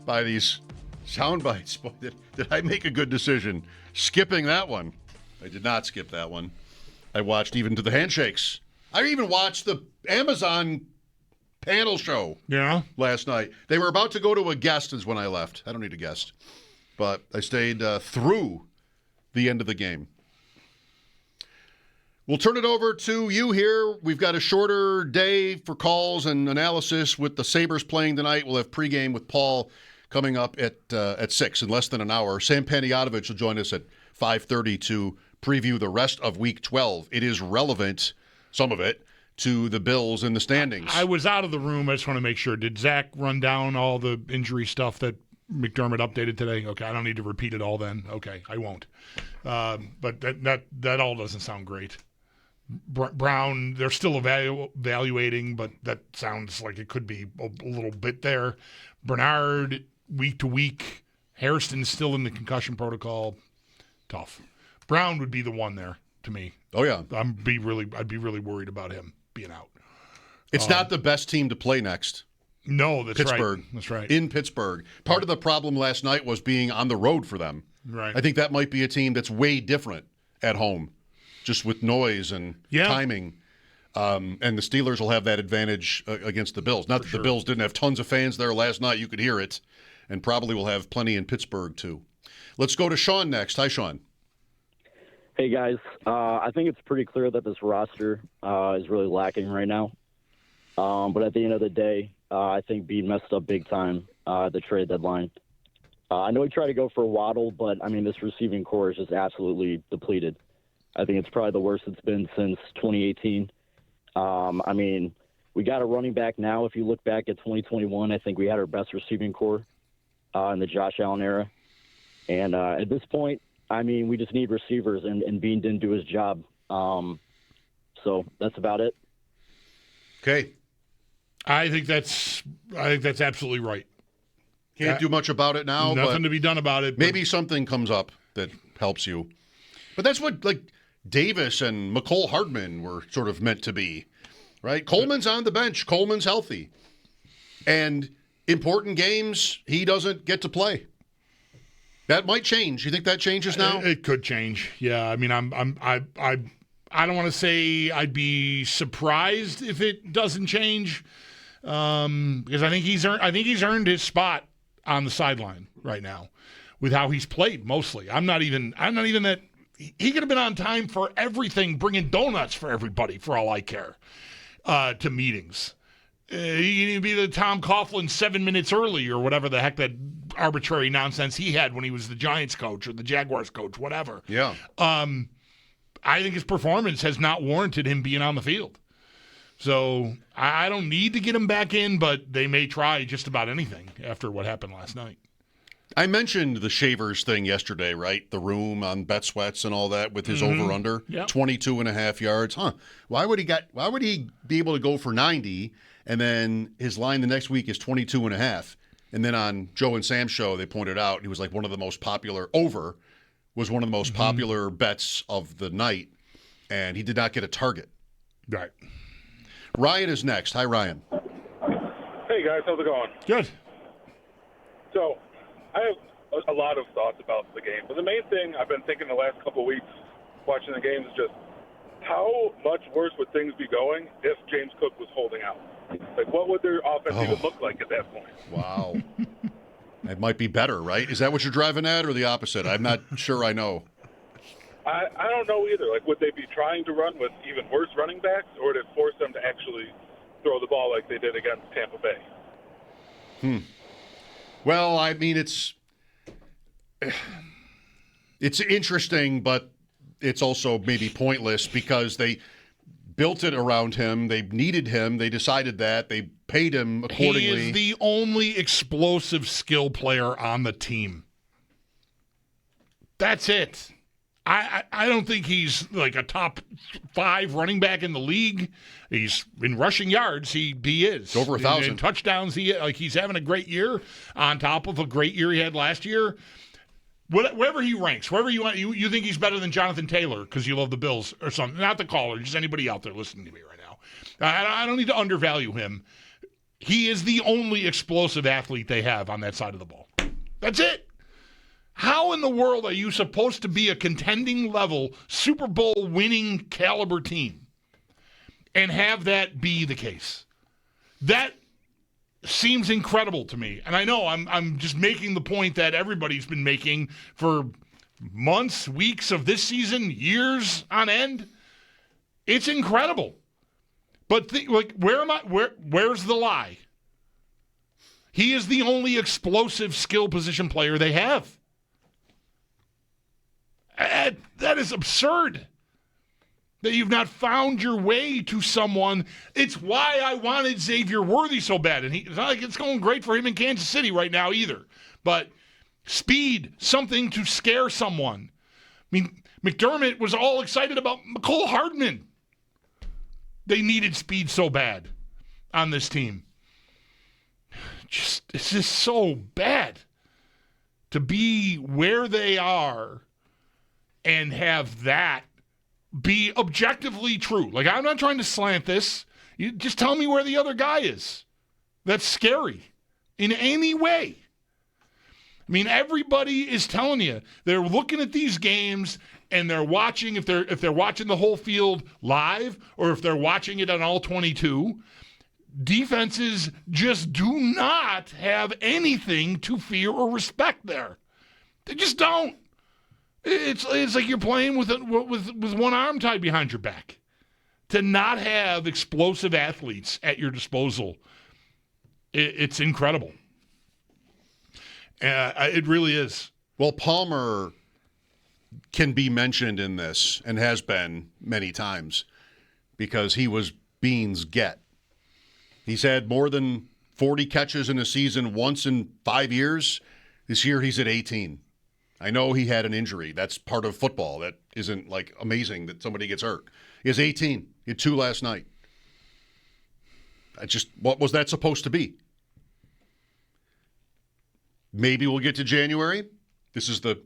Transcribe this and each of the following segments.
by these sound bites. Boy, did I make a good decision skipping that one? I did not skip that one. I watched even to the handshakes. I even watched the Amazon panel show last night. They were about to go to a guest is when I left. I don't need a guest. But I stayed through the end of the game. We'll turn it over to you here. We've got a shorter day for calls and analysis with the Sabres playing tonight. We'll have pregame with Paul coming up at 6 in less than an hour. Sam Panayotovich will join us at 5:30 to preview the rest of Week 12. It is relevant, some of it, to the Bills in the standings. I was out of the room. I just want to make sure. Did Zach run down all the injury stuff that McDermott updated today? Okay, I don't need to repeat it all then. Okay, I won't. But that all doesn't sound great. Brown, they're still evaluating, but that sounds like it could be a little bit there. Bernard, week to week. Harrison's still in the concussion protocol. Tough. Brown would be the one there to me. Oh yeah, I'd be really worried about him being out. It's not the best team to play next. No, that's Pittsburgh. right. That's right. In Pittsburgh. Part of the problem last night was being on the road for them. Right. I think that might be a team that's way different at home, just with noise and timing. And the Steelers will have that advantage against the Bills. Not that the Bills didn't have tons of fans there last night. You could hear it. And probably will have plenty in Pittsburgh, too. Let's go to Sean next. Hi, Sean. Hey, guys. I think it's pretty clear that this roster is really lacking right now. But at the end of the day, I think Bean messed up big time at the trade deadline. I know he tried to go for Waddle, but, I mean, this receiving core is just absolutely depleted. I think it's probably the worst it's been since 2018. I mean, we got a running back now. If you look back at 2021, I think we had our best receiving core in the Josh Allen era. And at this point, I mean, we just need receivers, and Bean didn't do his job. So that's about it. Okay. I think that's absolutely right. Can't do much about it now. Nothing but to be done about it. Maybe something comes up that helps you. But that's what, like, Davis and McCole Hardman were sort of meant to be, right? Coleman's on the bench. Coleman's healthy. And important games, he doesn't get to play. That might change. You think that changes now? It could change. Yeah. I mean, I don't want to say I'd be surprised if it doesn't change, because I think he's earned his spot on the sideline right now with how he's played mostly. I'm not even that. He could have been on time for everything, bringing donuts for everybody, for all I care, to meetings. He can be the Tom Coughlin 7 minutes early or whatever the heck that arbitrary nonsense he had when he was the Giants coach or the Jaguars coach, whatever. Yeah. I think his performance has not warranted him being on the field. So I don't need to get him back in, but they may try just about anything after what happened last night. I mentioned the Shavers thing yesterday, right? The room on Bet Sweats and all that with his over-under, 22.5 yards. Huh. Why would he be able to go for 90, and then his line the next week is 22.5? And then on Joe and Sam's show, they pointed out he was like one of the most popular, was one of the most popular bets of the night, and he did not get a target. Right. Ryan is next. Hi, Ryan. Hey, guys. How's it going? Good. So I have a lot of thoughts about the game, but the main thing I've been thinking the last couple of weeks watching the game is just how much worse would things be going if James Cook was holding out? Like, what would their offense even look like at that point? Wow. It might be better, right? Is that what you're driving at, or the opposite? I'm not sure I know. I don't know either. Like, would they be trying to run with even worse running backs, or would it force them to actually throw the ball like they did against Tampa Bay? Well, I mean, it's interesting, but it's also maybe pointless because they built it around him. They needed him. They decided that. They paid him accordingly. He is the only explosive skill player on the team. That's it. I don't think he's like a top 5 running back in the league. He's in rushing yards. He is. It's over 1,000. In touchdowns, he's having a great year on top of a great year he had last year. Wherever he ranks, wherever you want, you think he's better than Jonathan Taylor because you love the Bills or something. Not the caller, just anybody out there listening to me right now. I don't need to undervalue him. He is the only explosive athlete they have on that side of the ball. That's it. How in the world are you supposed to be a contending level, Super Bowl winning caliber team and have that be the case? That seems incredible to me. And I know I'm just making the point that everybody's been making for months, weeks of this season, years on end. It's incredible. But where's the lie? He is the only explosive skill position player they have. That is absurd that you've not found your way to someone. It's why I wanted Xavier Worthy so bad. And it's not like it's going great for him in Kansas City right now either. But speed, something to scare someone. I mean, McDermott was all excited about McCole Hardman. They needed speed so bad on this team. It's just so bad to be where they are and have that be objectively true. Like, I'm not trying to slant this. You just tell me where the other guy is. That's scary in any way. I mean, everybody is telling you they're looking at these games and they're watching, if they're watching the whole field live or if they're watching it on all 22, defenses just do not have anything to fear or respect there. They just don't. It's like you're playing with one arm tied behind your back. To not have explosive athletes at your disposal, it's incredible. It really is. Well, Palmer can be mentioned in this and has been many times because he was Bean's get. He's had more than 40 catches in a season once in 5 years. This year he's at 18. I know he had an injury. That's part of football. That isn't like amazing that somebody gets hurt. He has 18. He had 2 last night. What was that supposed to be? Maybe we'll get to January. This is the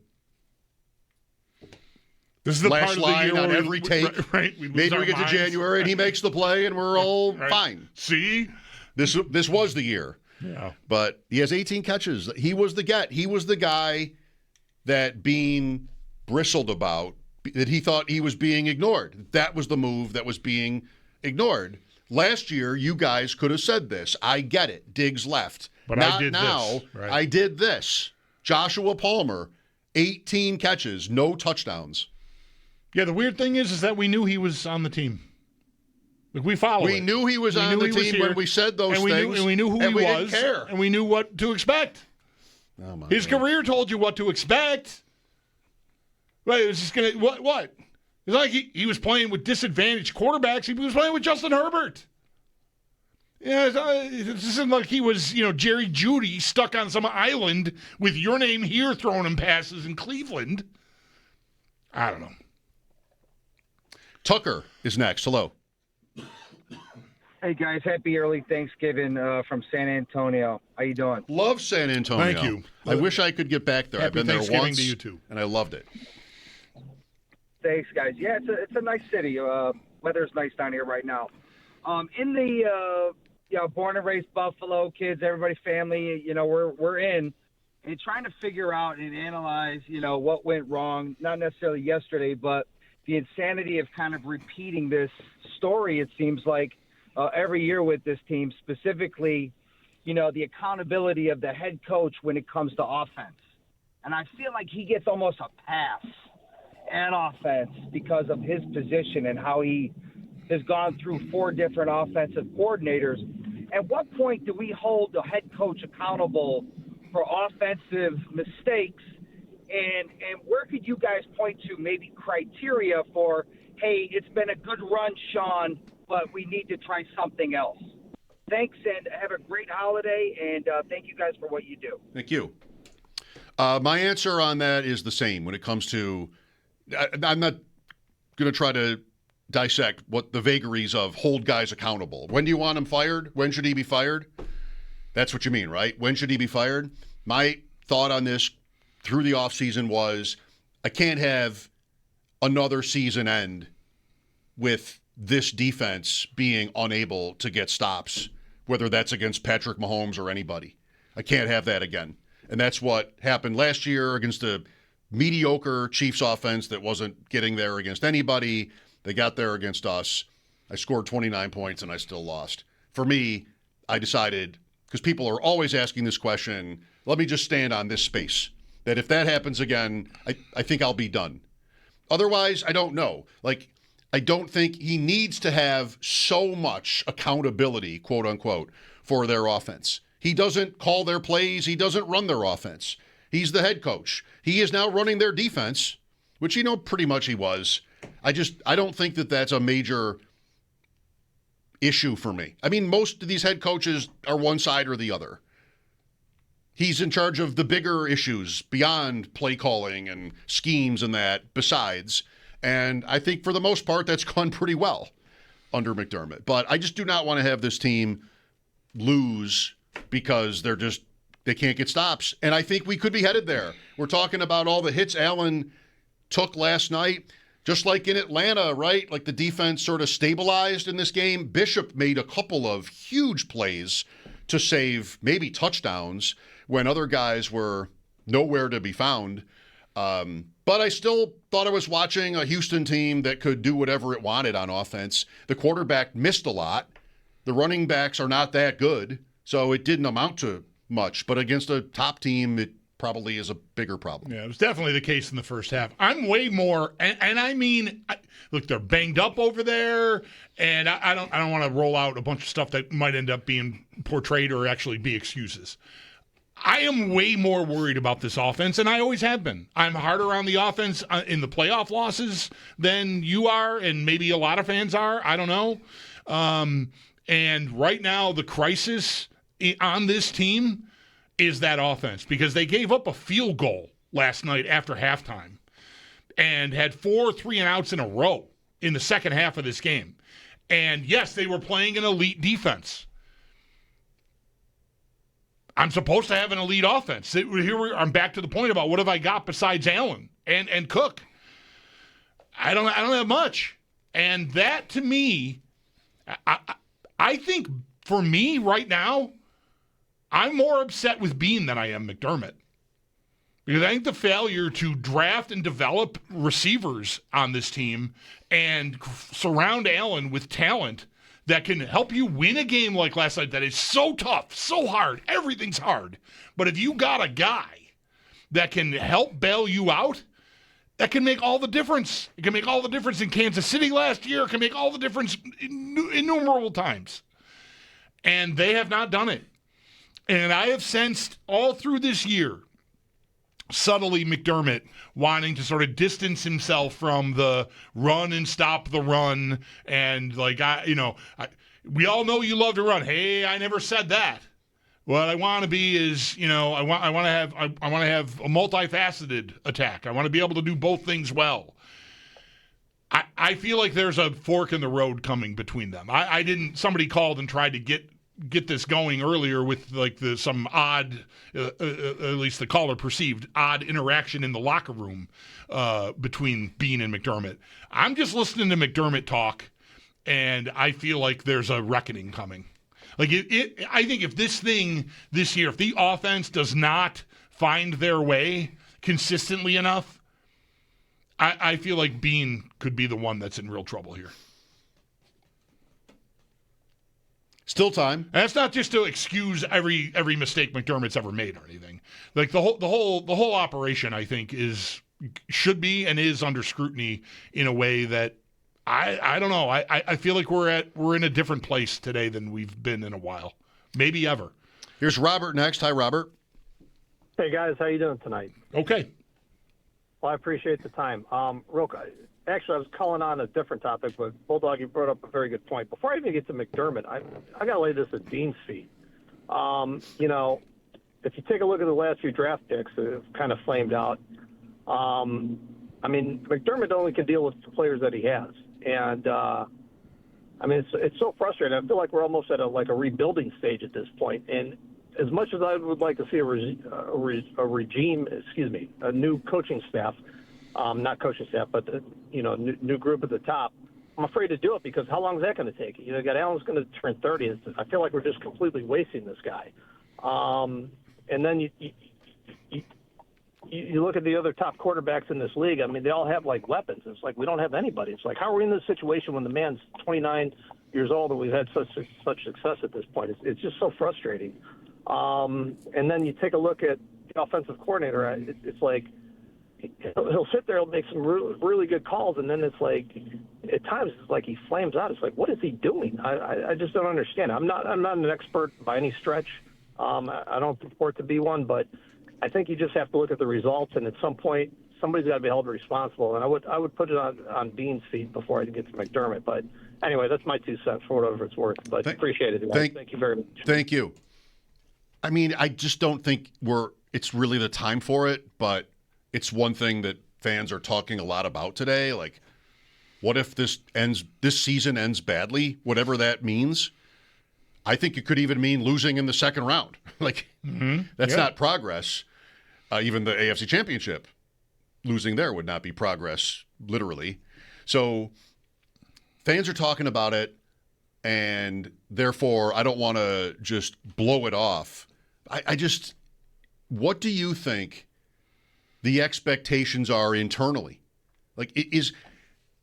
last part of line the year on where every take. Right, Maybe we get to January and he makes the play and we're all fine. See? This was the year. Yeah. But he has 18 catches. He was the get. He was the guy that Bean bristled about, that he thought he was being ignored. That was the move that was being ignored. Last year, you guys could have said this. I get it. Diggs left. But Not I did now. this. Right. I did this. Joshua Palmer, 18 catches, no touchdowns. Yeah, the weird thing is that we knew he was on the team. Like, we followed. We knew he was on the team when we said those things. And we knew who he was. Didn't care. And we knew what to expect. Oh my His God. career told you what to expect. Right, it was just going to, what? It's like he was playing with disadvantaged quarterbacks. He was playing with Justin Herbert. Yeah, this isn't like he was, Jerry Jeudy stuck on some island with your name here throwing him passes in Cleveland. I don't know. Tucker is next. Hello. Hey guys, happy early Thanksgiving from San Antonio. How you doing? Love San Antonio. Thank you. I wish I could get back there. I've Happy been there Thanksgiving once, to you too. and I loved it. Thanks, guys. Yeah, it's a nice city. Weather's nice down here right now. In the born and raised Buffalo, kids, everybody, family. We're in and trying to figure out and analyze. What went wrong. Not necessarily yesterday, but the insanity of kind of repeating this story. It seems like. Every year with this team, specifically, the accountability of the head coach when it comes to offense. And I feel like he gets almost a pass at offense because of his position and how he has gone through 4 different offensive coordinators. At what point do we hold the head coach accountable for offensive mistakes? And where could you guys point to maybe criteria for, hey, it's been a good run, Sean, but we need to try something else? Thanks, and have a great holiday, and thank you guys for what you do. Thank you. My answer on that is the same when it comes to I'm not going to try to dissect what the vagaries of hold guys accountable. When do you want him fired? When should he be fired? That's what you mean, right? When should he be fired? My thought on this through the offseason was I can't have another season end with this defense being unable to get stops whether that's against Patrick Mahomes or anybody. I can't have that again. And that's what happened last year against a mediocre Chiefs offense that wasn't getting there against anybody. They got there against us. I scored 29 points and I still lost. For me, I decided, because people are always asking this question, let me just stand on this space. That if that happens again, I think I'll be done. Otherwise, I don't know. Like, I don't think he needs to have so much accountability, quote unquote, for their offense. He doesn't call their plays. He doesn't run their offense. He's the head coach. He is now running their defense, which, pretty much he was. I don't think that that's a major issue for me. I mean, most of these head coaches are one side or the other. He's in charge of the bigger issues beyond play calling and schemes and that besides. And I think for the most part, that's gone pretty well under McDermott. But I just do not want to have this team lose because they can't get stops. And I think we could be headed there. We're talking about all the hits Allen took last night. Just like in Atlanta, right? Like the defense sort of stabilized in this game. Bishop made a couple of huge plays to save maybe touchdowns when other guys were nowhere to be found. But I still thought I was watching a Houston team that could do whatever it wanted on offense. The quarterback missed a lot. The running backs are not that good, so it didn't amount to much. But against a top team, it probably is a bigger problem. Yeah, it was definitely the case in the first half. I'm way more, and I mean, look, they're banged up over there, and I don't want to roll out a bunch of stuff that might end up being portrayed or actually be excuses. I am way more worried about this offense, and I always have been. I'm harder on the offense in the playoff losses than you are, and maybe a lot of fans are. I don't know. And right now, the crisis on this team is that offense, because they gave up a field goal last night after halftime and had 4 3-and-outs in a row in the second half of this game. And yes, they were playing an elite defense. I'm supposed to have an elite offense. I'm back to the point about what have I got besides Allen and Cook. I don't have much. And that, to me, I think for me right now, I'm more upset with Bean than I am McDermott. Because I think the failure to draft and develop receivers on this team and surround Allen with talent that can help you win a game like last night that is so tough, so hard, everything's hard. But if you got a guy that can help bail you out, that can make all the difference. It can make all the difference in Kansas City last year. It can make all the difference innumerable times. And they have not done it. And I have sensed all through this year, subtly McDermott wanting to sort of distance himself from the run and stop the run. And we all know you love to run. Hey, I never said that. What I want to be is, I want to have a multifaceted attack. I want to be able to do both things well. I feel like there's a fork in the road coming between them. Somebody called and tried to get this going earlier with some odd, at least the caller perceived, odd interaction in the locker room between Bean and McDermott. I'm just listening to McDermott talk, and I feel like there's a reckoning coming. I think if this year, if the offense does not find their way consistently enough, I feel like Bean could be the one that's in real trouble here. Still time. And that's not just to excuse every mistake McDermott's ever made or anything. Like the whole operation, I think, should be and is under scrutiny in a way that I don't know. I feel like we're in a different place today than we've been in a while, maybe ever. Here's Robert next. Hi, Robert. Hey guys, how you doing tonight? Okay. Well, I appreciate the time. Actually, I was calling on a different topic, but Bulldog, you brought up a very good point. Before I even get to McDermott, I got to lay this at Bean's feet. If you take a look at the last few draft picks that have kind of flamed out, McDermott only can deal with the players that he has. And, it's so frustrating. I feel like we're almost at a rebuilding stage at this point. And as much as I would like to see a new coaching staff, not coaching staff, but new group at the top. I'm afraid to do it because how long is that going to take? You got Allen's going to turn 30. I feel like we're just completely wasting this guy. And then you look at the other top quarterbacks in this league. I mean, they all have weapons. It's like we don't have anybody. It's like, how are we in this situation when the man's 29 years old and we've had such success at this point? It's just so frustrating. And then you take a look at the offensive coordinator. It's like he'll sit there, he'll make some really good calls, and then it's like at times it's like he flames out. It's like, what is he doing? I just don't understand. I'm not an expert by any stretch. I don't purport to be one, but I think you just have to look at the results, and at some point, somebody's got to be held responsible. And I would put it on Bean's feet before I get to McDermott. But anyway, that's my 2 cents for whatever it's worth. But appreciate it. Thank you very much. Thank you. I mean, I just don't think it's really the time for it, but it's one thing that fans are talking a lot about today. Like, what if this season ends badly, whatever that means? I think it could even mean losing in the second round. That's not progress. Even the AFC Championship, losing there would not be progress, literally. So fans are talking about it, and therefore I don't want to just blow it off. What do you think the expectations are internally? Like,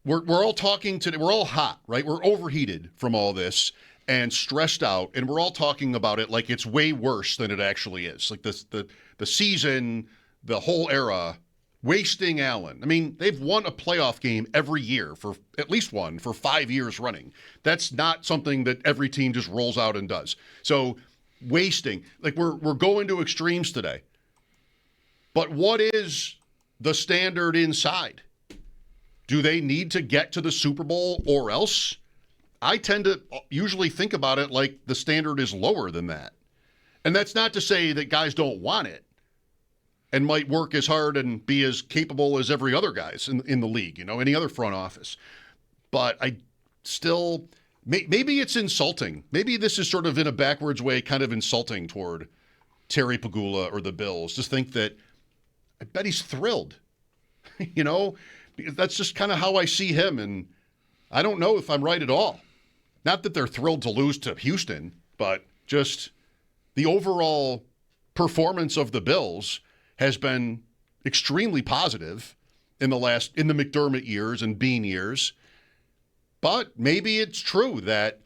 we're all talking today, we're all hot, right? We're overheated from all this and stressed out, and we're all talking about it like it's way worse than it actually is. Like the season, the whole era, wasting Allen. I mean, they've won a playoff game every year, for at least one, for 5 years running. That's not something that every team just rolls out and does. So wasting, like we're going to extremes today. But what is the standard inside? Do they need to get to the Super Bowl or else? I tend to usually think about it like the standard is lower than that. And that's not to say that guys don't want it and might work as hard and be as capable as every other guys in the league, any other front office. But I still, maybe it's insulting. Maybe this is sort of in a backwards way kind of insulting toward Terry Pagula or the Bills. Just think that I bet he's thrilled, because that's just kind of how I see him. And I don't know if I'm right at all. Not that they're thrilled to lose to Houston, but just the overall performance of the Bills has been extremely positive in the McDermott years and Bean years. But maybe it's true that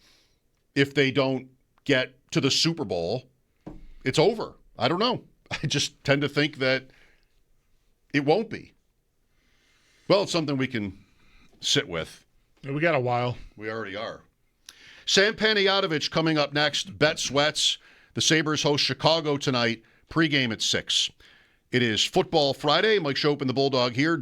if they don't get to the Super Bowl, it's over. I don't know. I just tend to think that it won't be. Well, it's something we can sit with. Yeah, we got a while. We already are. Sam Panayotovich coming up next. Bet Sweats. The Sabres host Chicago tonight. Pregame at 6. It is Football Friday. Mike Schopp and the Bulldog here.